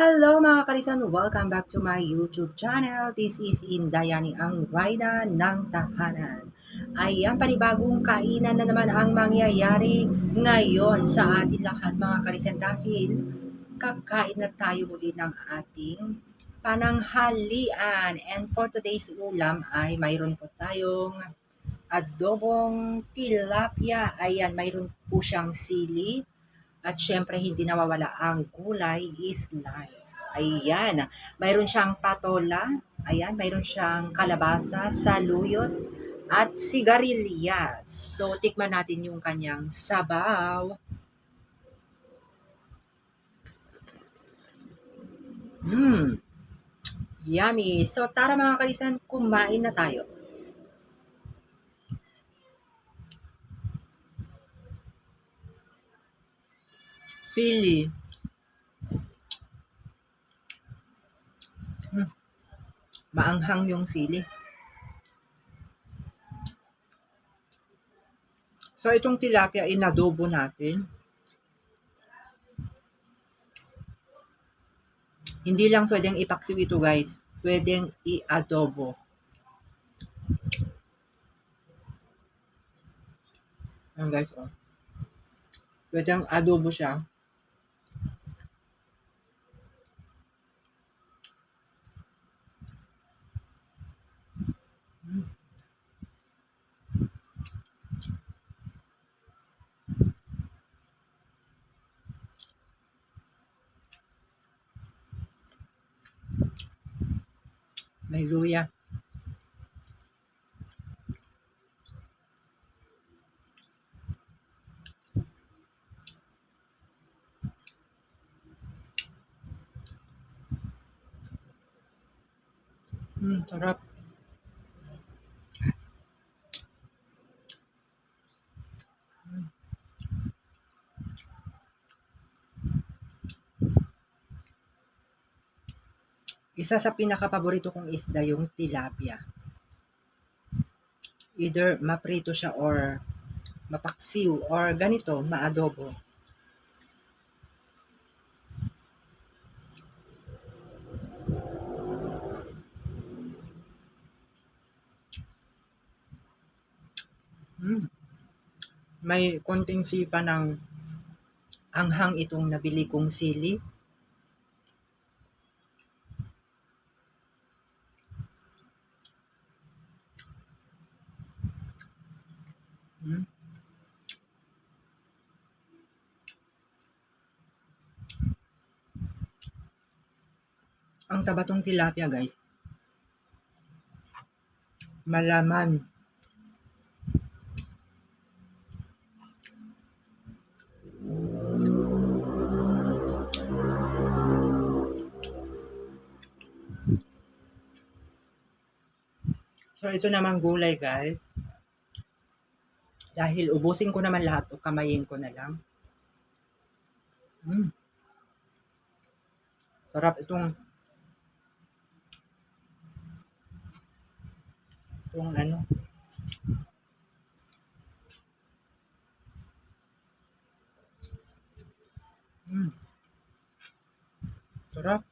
Hello mga karisan! Welcome back to my YouTube channel. This is Indayani, ang Rayna ng Tahanan. Ayan, panibagong kainan na naman ang mangyayari ngayon sa ating lahat mga karisan dahil kakain na tayo muli ng ating pananghalian. And for today's ulam ay mayroon po tayong adobong tilapia. Ayan, mayroon po siyang sili. At syempre, hindi nawawala ang gulay is life. Ayan. Mayroon siyang patola. Ayan. Mayroon siyang kalabasa, saluyot, at sigarilyas. So, tikman natin yung kanyang sabaw. Yummy. So, tara mga kalisan, kumain na tayo. Sili. Maanghang yung sili. So, itong tilapia, inadobo natin. Hindi lang pwedeng ipaksiw ito, guys. Pwedeng i-adobo. Ayan, guys, oh. Pwedeng adobo siya. May luya. Sarap. Isa sa pinaka-paborito kong isda yung tilapia. Either maprito siya or mapaksiw or ganito, maadobo. May konting sipa ng anghang itong nabili kong sili. Ang taba tong tilapia, guys. Malaman. So, ito naman gulay, guys. Dahil ubusin ko naman lahat o kamayin ko na lang. Sarap itong ano. Sarap.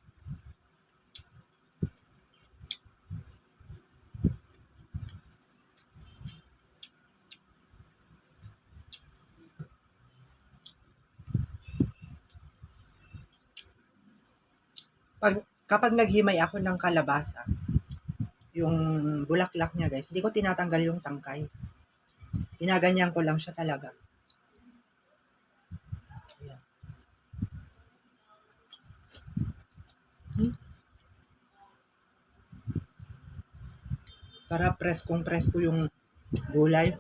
Kapag naghimay ako ng kalabasa, yung bulaklak niya, guys, hindi ko tinatanggal yung tangkay. Ginaganyan ko lang siya talaga. Ayan. Sarap, preskong-presko yung gulay.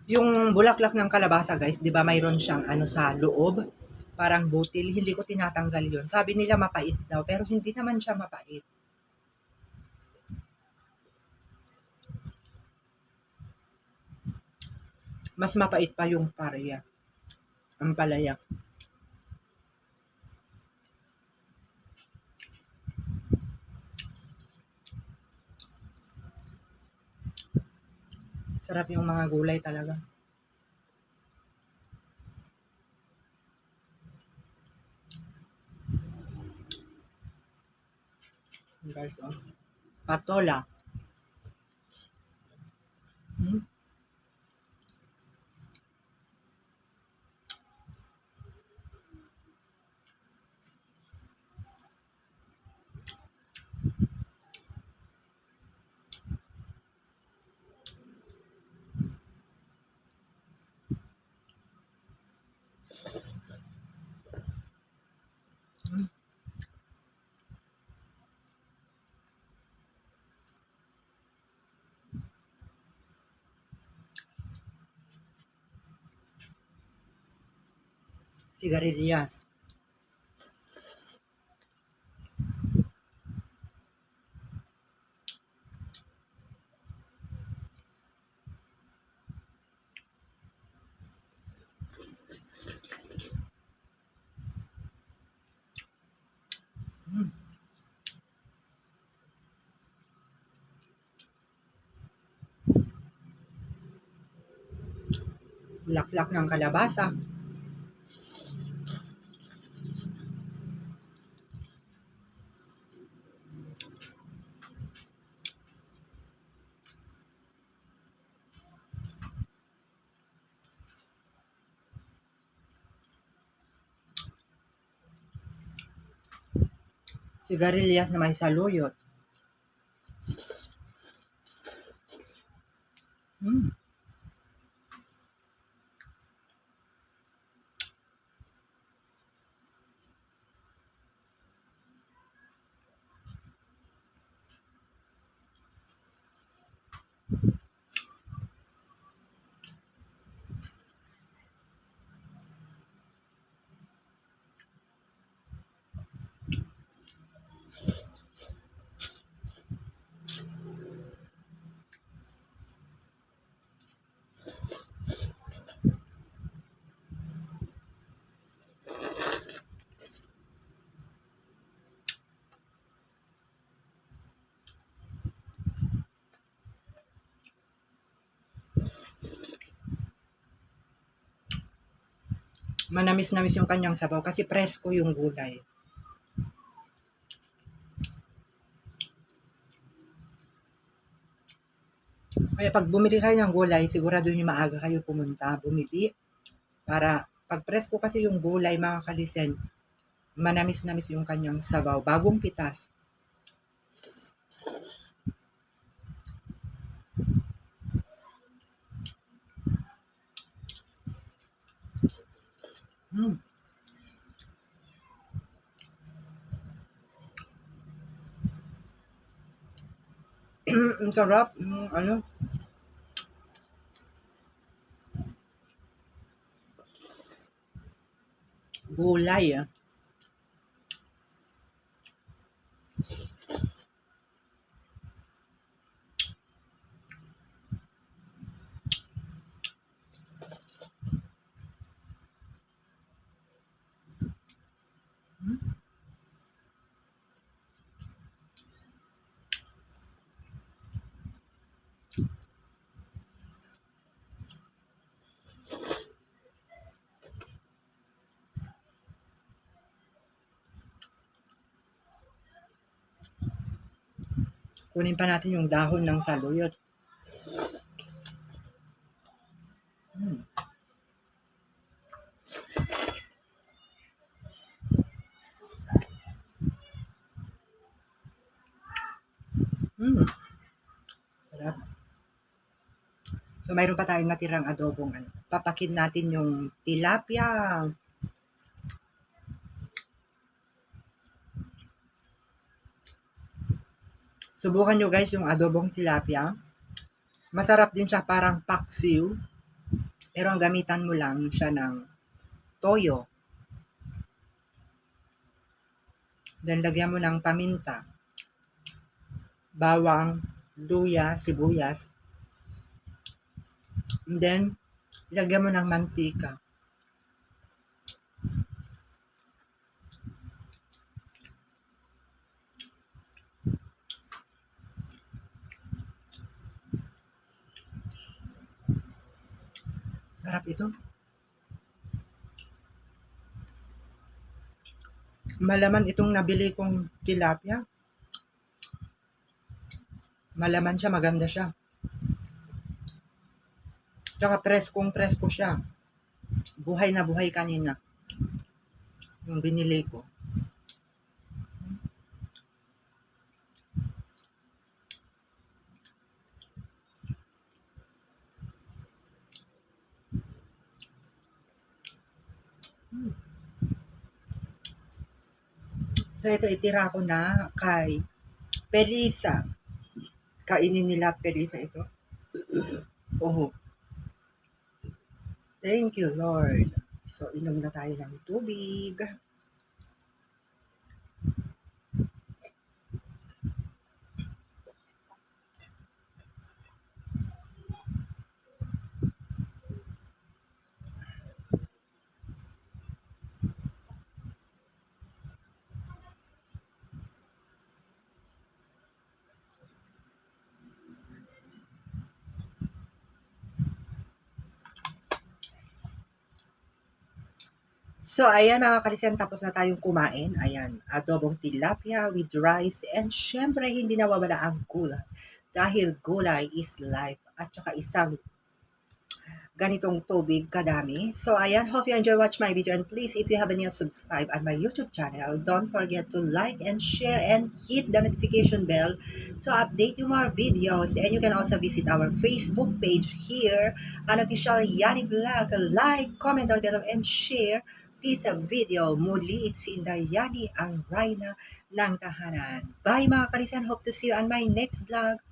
Yung bulaklak ng kalabasa, guys, 'di ba mayroon siyang ano sa loob, parang butil, hindi ko tinatanggal 'yon. Sabi nila mapait daw, pero hindi naman siya mapait. Mas mapait pa yung parya, ang palaya. Sarap yung mga gulay talaga. Guys, oh. Patola. Hmm? Sigarilyas. Hmm. Bulaklak ng kalabasa. Sigarilyas na may saluyot. Hmm. Manamis-namis yung kanyang sabaw kasi presko yung gulay. Kaya pag bumili kayo ng gulay, sigurado nyo maaga kayo pumunta, bumili. Para pag presko kasi yung gulay, mga kalisen, manamis-namis yung kanyang sabaw. Bagong pitas. Hmm. Ang sarap. Ano? Gulay. Ah. Kunin pa natin yung dahon ng saluyot. Hmm. Hmm. Sarap. So, mayroon pa tayong natirang adobong. Ano. Papakin natin yung tilapia. Subukan nyo guys yung adobong tilapia. Masarap din siya, parang paksiw. Pero ang gamitan mo lang siya ng toyo. Then, lagyan mo ng paminta, bawang, luya, sibuyas. And then, lagyan mo ng mantika. Sarap ito. Malaman itong nabili kong tilapia. Malaman siya, maganda siya. Tsaka preskong-presko siya. Buhay na buhay kanina. Yung binili ko. So ito itira ko na kay Pelisa. Kainin nila Pelisa ito. Oh. Thank you, Lord. So inom na tayo ng tubig. So, ayan mga kalisen, tapos na tayong kumain. Ayan, adobong tilapia with rice. And syempre, hindi nawawala ang gulay. Dahil gulay is life. At saka isang ganitong tubig kadami. So, ayan, hope you enjoy watch my video. And please, if you haven't yet subscribed on my YouTube channel, don't forget to like and share and hit the notification bell to update you more videos. And you can also visit our Facebook page here, Unofficial Yani Vlog. Like, comment down below, and share this video. Muli, ito si Inday Yani, ang Rhina ng tahanan. Bye mga kalisen. Hope to see you on my next vlog.